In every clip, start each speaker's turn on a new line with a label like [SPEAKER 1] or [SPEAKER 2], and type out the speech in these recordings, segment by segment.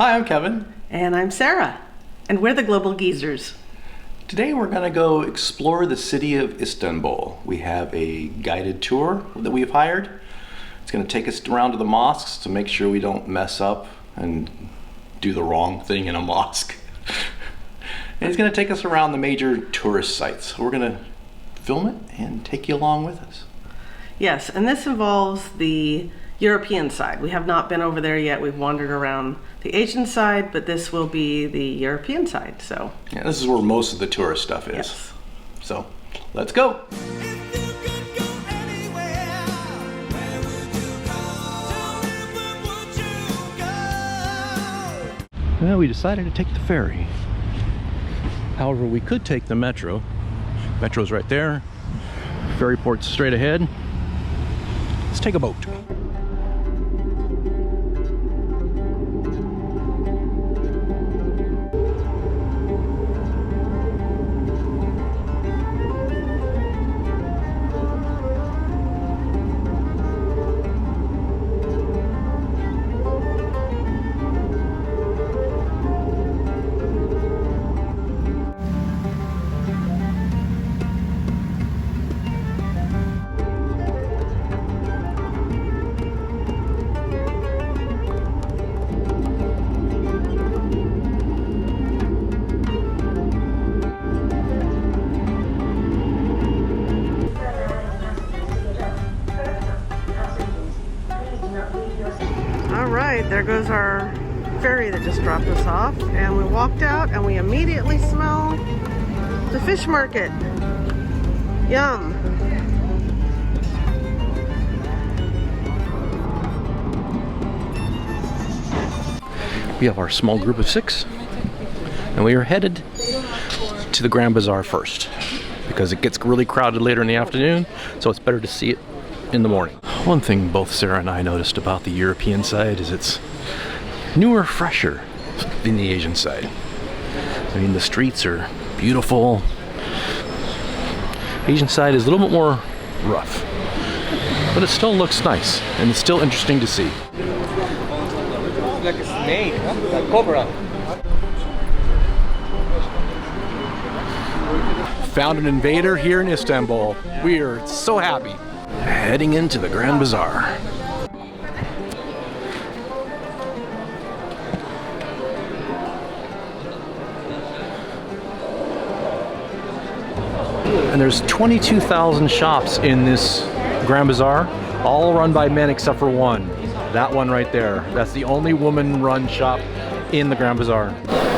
[SPEAKER 1] Hi, I'm Kevin.
[SPEAKER 2] And I'm Sarah. And we're the Global Geezers.
[SPEAKER 1] Today we're going to go explore the city of Istanbul. We have a guided tour that we've hired. It's going to take us around to the mosques to make sure we don't mess up and do the wrong thing in a mosque. And it's going to take us around the major tourist sites. We're going to film it and take you along with us.
[SPEAKER 2] Yes, and this involves the European side. We have not been over there yet. We've wandered around the Asian side, but this will be the European side. So
[SPEAKER 1] yeah, this is where most of the tourist stuff is.
[SPEAKER 2] Yes.
[SPEAKER 1] So let's go. Well, we decided to take the ferry. However, we could take the metro. Metro's right there. Ferry port's straight ahead. Let's take a boat.
[SPEAKER 2] there goes our ferry that just dropped us off, and we walked out and we immediately smell the fish market. Yum.
[SPEAKER 1] We have our small group of 6, and we are headed to the Grand Bazaar first because it gets really crowded later in the afternoon, so it's better to see it in the morning. One thing both Sarah and I noticed about the European side is it's newer, fresher than the Asian side. I mean, the streets are beautiful. Asian side is a little bit more rough, but it still looks nice and it's still interesting to see.
[SPEAKER 3] It's like a snake, huh? Like cobra.
[SPEAKER 1] Found an invader here in Istanbul. We are so happy. Heading into the Grand Bazaar. And there's 22,000 shops in this Grand Bazaar, all run by men except for one. That one right there. That's the only woman-run shop in the Grand Bazaar.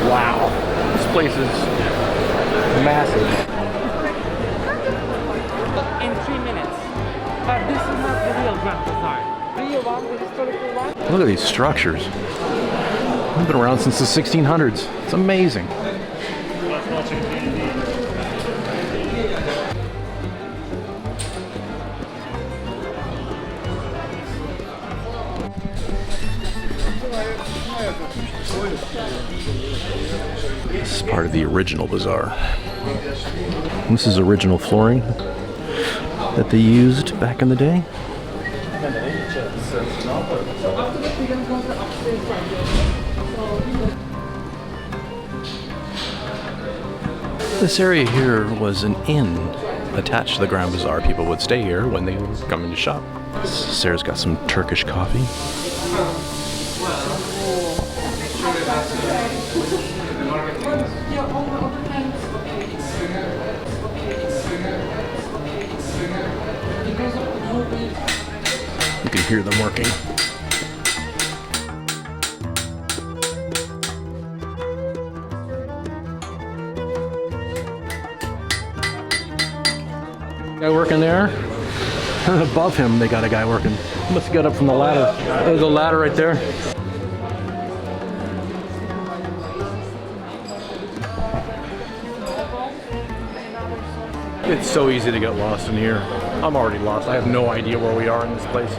[SPEAKER 1] Wow, this place is massive.
[SPEAKER 4] In 3 minutes. But this is not the real Grand Bazaar. Real one, the historical one.
[SPEAKER 1] Look at these structures. They've been around since the 1600s. It's amazing. This is part of the original bazaar. This is original flooring that they used back in the day. This area here was an inn attached to the Grand Bazaar. People would stay here when they were coming to shop. Sarah's got some Turkish coffee. You can hear them working. Guy working there. And above him, they got a guy working. Must have got up from the ladder. There's a ladder right there. It's so easy to get lost in here. I'm already lost. I have no idea where we are in this place.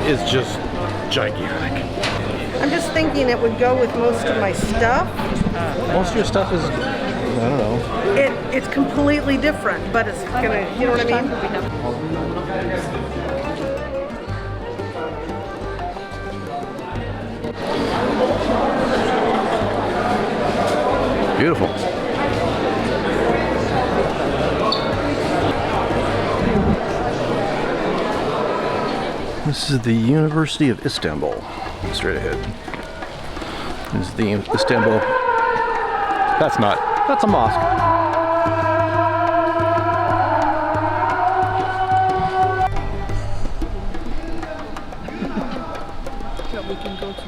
[SPEAKER 1] It's just gigantic.
[SPEAKER 2] I'm just thinking it would go with most of my stuff.
[SPEAKER 1] Most of your stuff is, I don't know.
[SPEAKER 2] It's completely different, but it's gonna, you know what I mean?
[SPEAKER 1] Beautiful. This is the University of Istanbul. Straight ahead. This is the Istanbul. That's not. That's a mosque.
[SPEAKER 4] We can go to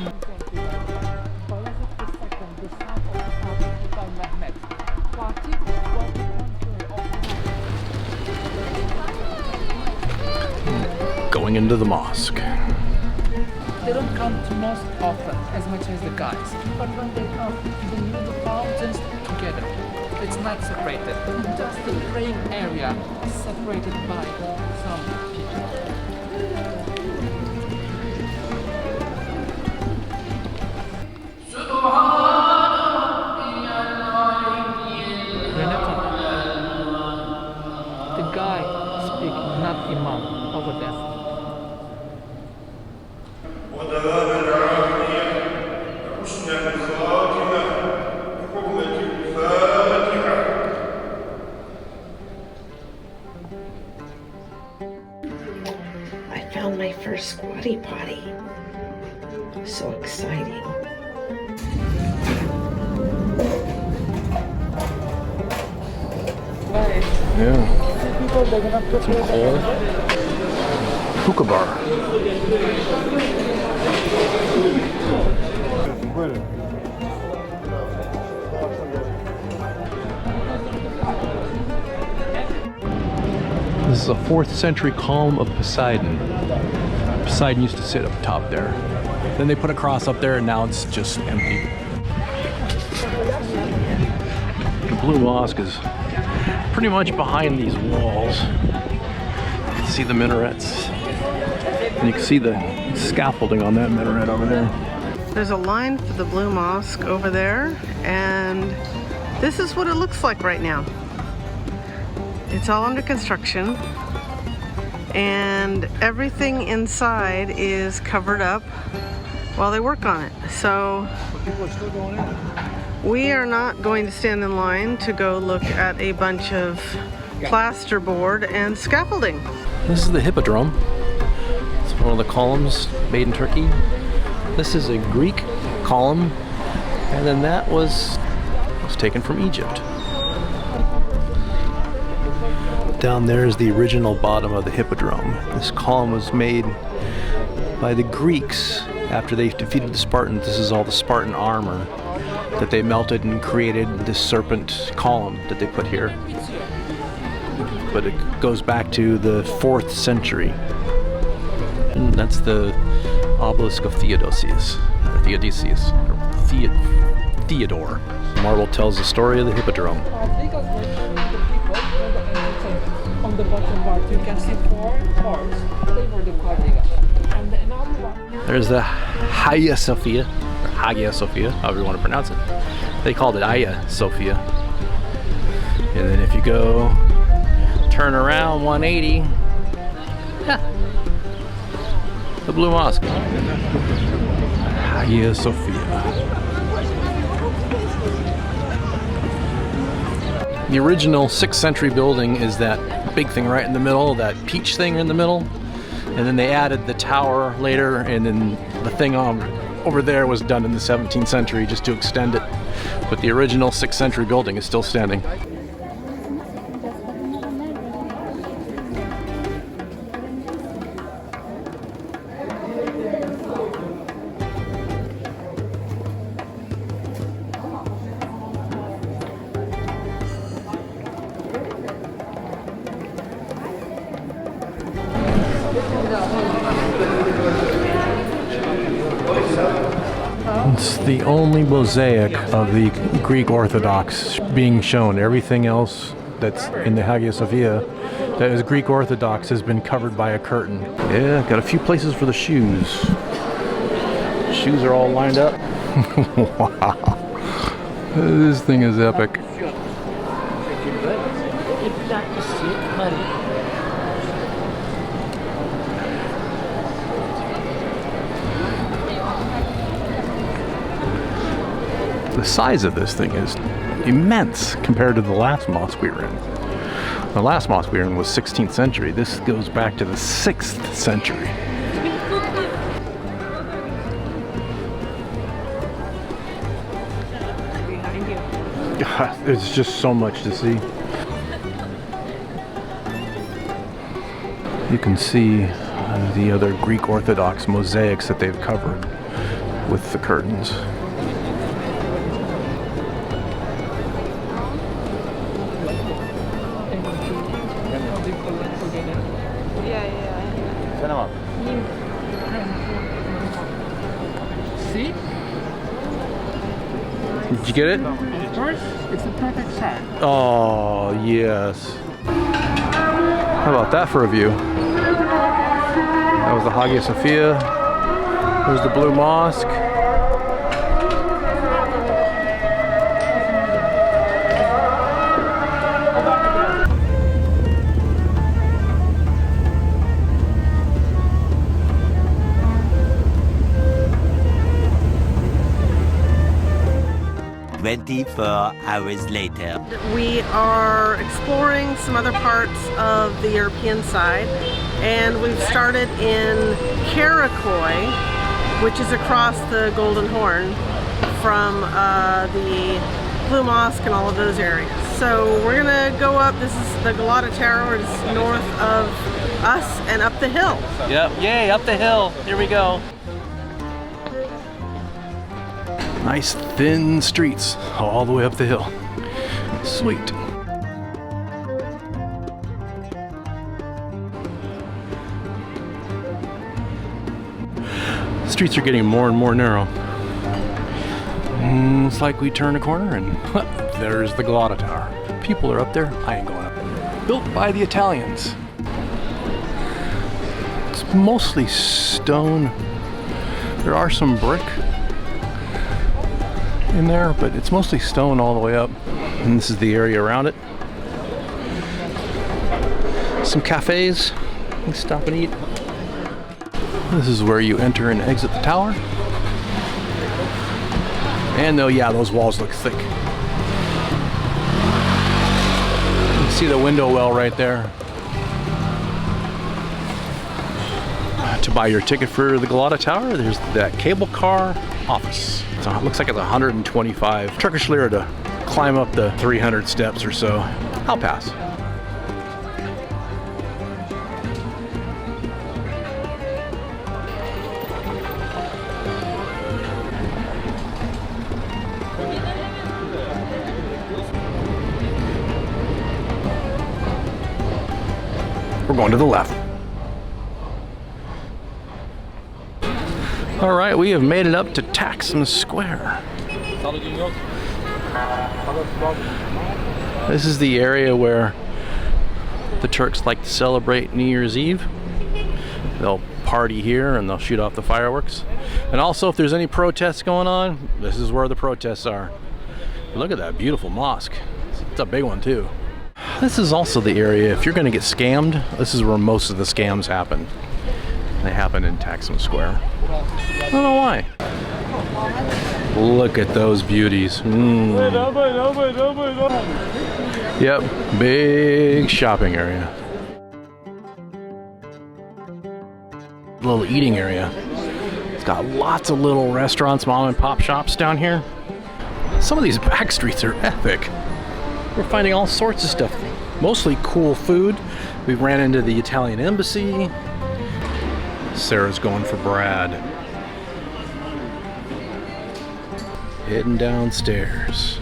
[SPEAKER 1] Going into the mosque.
[SPEAKER 4] They don't come to mosque often as much as the guys, but when they come, they use the fountains together. It's not separated. Just the praying area is separated by some people. The guy speaking, not Imam, over there.
[SPEAKER 2] I found my first squatty potty. So exciting.
[SPEAKER 1] Yeah. Some coal. Hookah bar. This is a 4th century column of Poseidon. Poseidon used to sit up top there. Then they put a cross up there and now it's just empty. The Blue Mosque is pretty much behind these walls. You can see the minarets. And you can see the scaffolding on that minaret over there.
[SPEAKER 2] There's a line for the Blue Mosque over there, and this is what it looks like right now. It's all under construction, and everything inside is covered up while they work on it. So we are not going to stand in line to go look at a bunch of plasterboard and scaffolding.
[SPEAKER 1] This is the Hippodrome. It's one of the columns made in Turkey. This is a Greek column, and then that was taken from Egypt. Down there is the original bottom of the Hippodrome. This column was made by the Greeks after they defeated the Spartans. This is all the Spartan armor that they melted and created this serpent column that they put here. But it goes back to the 4th century. And that's the obelisk of Theodosius. Theodore. Marble tells the story of the Hippodrome.
[SPEAKER 4] On the bottom part, you can see 4 parts. They were the cardigan. And another one.
[SPEAKER 1] There's the Hagia Sophia, or Hagia Sophia, however you want to pronounce it. They called it Hagia Sophia. And then if you go turn around 180, the Blue Mosque. Hagia Sophia. The original 6th century building is that big thing right in the middle, that peach thing in the middle. And then they added the tower later, and then the thing over there was done in the 17th century just to extend it. But the original 6th century building is still standing. It's the only mosaic of the Greek Orthodox being shown. Everything else that's in the Hagia Sophia that is Greek Orthodox has been covered by a curtain. Yeah, got a few places for the shoes. Shoes are all lined up. Wow. This thing is epic. The size of this thing is immense compared to the last mosque we were in. The last mosque we were in was 16th century. This goes back to the 6th century. God, there's just so much to see. You can see the other Greek Orthodox mosaics that they've covered with the curtains.
[SPEAKER 4] See?
[SPEAKER 1] Did you get it?
[SPEAKER 4] Of course, it's a perfect shot.
[SPEAKER 1] Oh, yes. How about that for a view? That was the Hagia Sophia. There's the Blue Mosque.
[SPEAKER 5] 24 hours later.
[SPEAKER 2] We are exploring some other parts of the European side, and we've started in Karakoi, which is across the Golden Horn from the Blue Mosque and all of those areas. So we're gonna go up. This is the Galata Tower. It's north of us and up the hill.
[SPEAKER 3] Yep, yay, up the hill. Here we go.
[SPEAKER 1] Nice thin streets all the way up the hill. Sweet. The streets are getting more and more narrow. It's like we turn a corner and there's the Galata Tower. People are up there. I ain't going up. Built by the Italians. It's mostly stone. There are some brick in there, but it's mostly stone all the way up. And this is the area around it. Some cafes. You can stop and eat. This is where you enter and exit the tower. And though, yeah, those walls look thick. You can see the window well right there. To buy your ticket for the Galata Tower, there's that cable car office. So it looks like it's 125 Turkish lira to climb up the 300 steps or so. I'll pass. We're going to the left. All right, we have made it up to Taxon Square. This is the area where the Turks like to celebrate New Year's Eve. They'll party here and they'll shoot off the fireworks. And also, if there's any protests going on, this is where the protests are. Look at that beautiful mosque. It's a big one too. This is also the area, if you're going to get scammed, this is where most of the scams happen. They happen in Taxon Square. I don't know why. Look at those beauties. Yep, big shopping area. Little eating area. It's got lots of little restaurants, mom and pop shops down here. Some of these back streets are epic. We're finding all sorts of stuff. Mostly cool food. We ran into the Italian embassy. Sarah's going for Brad. Heading downstairs.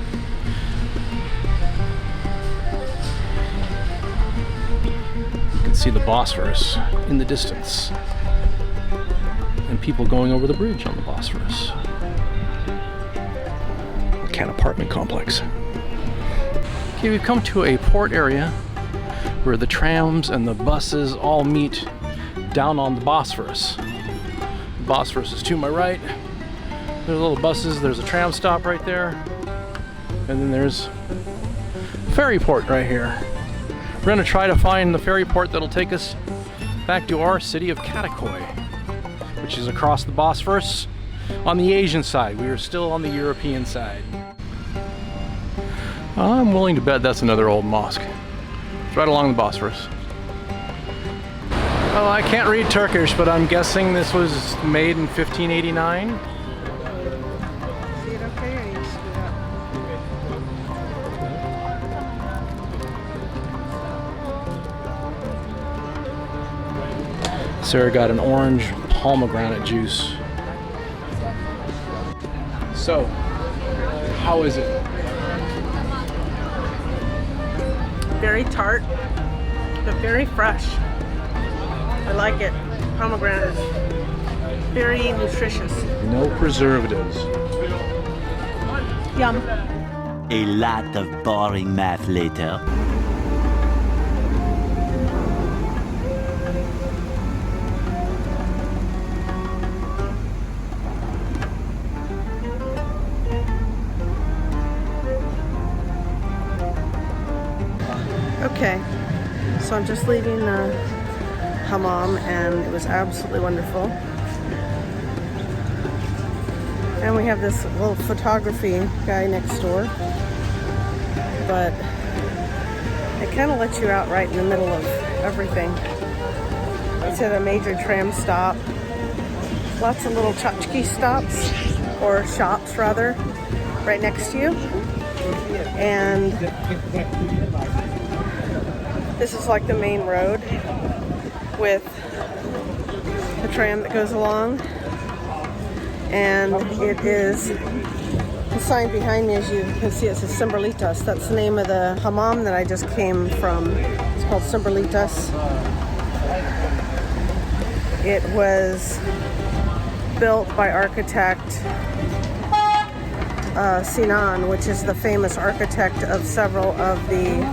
[SPEAKER 1] You can see the Bosphorus in the distance. And people going over the bridge on the Bosphorus. Cat apartment complex. Okay, we've come to a port area where the trams and the buses all meet down on the Bosphorus. The Bosphorus is to my right. There's little buses, there's a tram stop right there. And then there's a ferry port right here. We're gonna try to find the ferry port that'll take us back to our city of Karakoi, which is across the Bosphorus on the Asian side. We are still on the European side. I'm willing to bet that's another old mosque. It's right along the Bosphorus. Oh, I can't read Turkish, but I'm guessing this was made in 1589.
[SPEAKER 2] See it okay, or you screwed up?
[SPEAKER 1] Sarah got an orange pomegranate juice. So, how is it?
[SPEAKER 2] Very tart, but very fresh. I like it. Pomegranate is very nutritious.
[SPEAKER 1] No preservatives.
[SPEAKER 2] Yum.
[SPEAKER 5] A lot of boring math later.
[SPEAKER 2] Okay, so I'm just leaving the hammam and it was absolutely wonderful. And we have this little photography guy next door, but it kind of lets you out right in the middle of everything. It's at a major tram stop. Lots of little tchotchke stops, or shops rather, right next to you. And this is like the main road with the tram that goes along. And it is, the sign behind me, as you can see, it says Simberlitas. That's the name of the hammam that I just came from. It's called Simberlitas. It was built by architect Sinan, which is the famous architect of several of the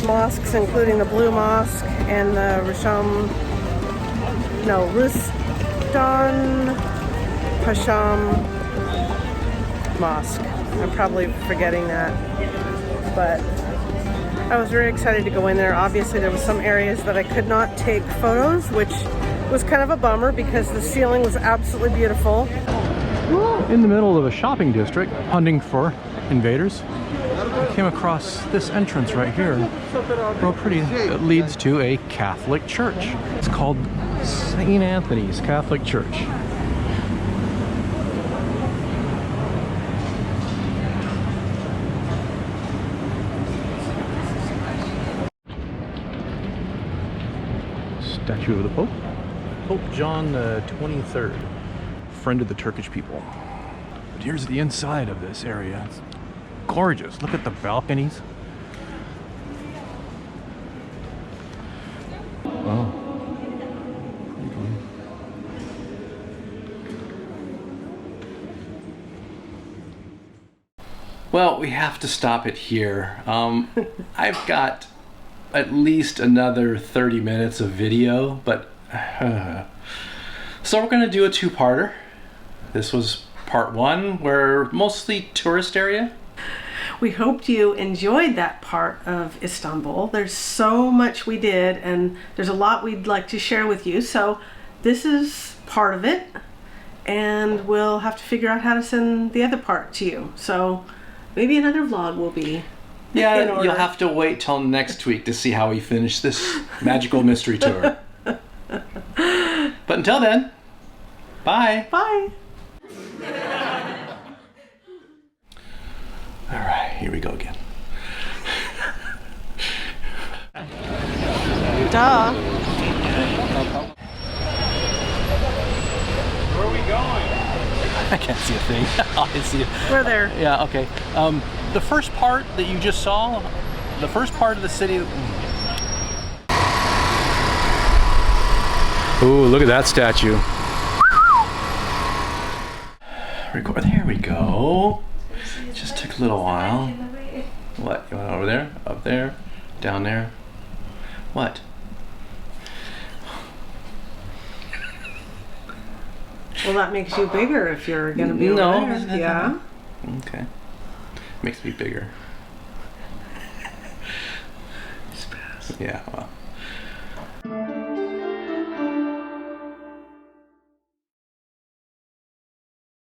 [SPEAKER 2] mosques, including the Blue Mosque and the Rustan Pasham Mosque. I'm probably forgetting that, but I was very excited to go in there. Obviously, there were some areas that I could not take photos, which was kind of a bummer because the ceiling was absolutely beautiful.
[SPEAKER 1] In the middle of a shopping district, hunting for invaders, I came across this entrance right here. Real pretty. It leads to a Catholic church. It's called St. Anthony's Catholic Church. Statue of the Pope. Pope John the 23rd. Friend of the Turkish people. But here's the inside of this area. It's gorgeous. Look at the balconies. Wow. Well, we have to stop it here. I've got at least another 30 minutes of video, but so we're gonna do a two-parter. This was part one, where mostly tourist area.
[SPEAKER 2] We hoped you enjoyed that part of Istanbul. There's so much we did, and there's a lot we'd like to share with you. So this is part of it, and we'll have to figure out how to send the other part to you. So maybe another vlog will be in
[SPEAKER 1] Yeah,
[SPEAKER 2] order.
[SPEAKER 1] you'll have to wait till next week to see how we finish this magical mystery tour. But until then, bye.
[SPEAKER 2] Bye.
[SPEAKER 1] All right, here we go again.
[SPEAKER 2] Duh.
[SPEAKER 3] Where are we going?
[SPEAKER 1] I can't see a thing. I see it.
[SPEAKER 2] We're there.
[SPEAKER 1] Yeah, okay. The first part that you just saw, the first part of the city. Ooh, look at that statue. Record. There we go. Just took a little while. What? You went over there? Up there? Down there? What?
[SPEAKER 2] Well, that makes you bigger if you're gonna be
[SPEAKER 1] No.
[SPEAKER 2] over there. Yeah.
[SPEAKER 1] Okay. Makes me bigger. Yeah, well.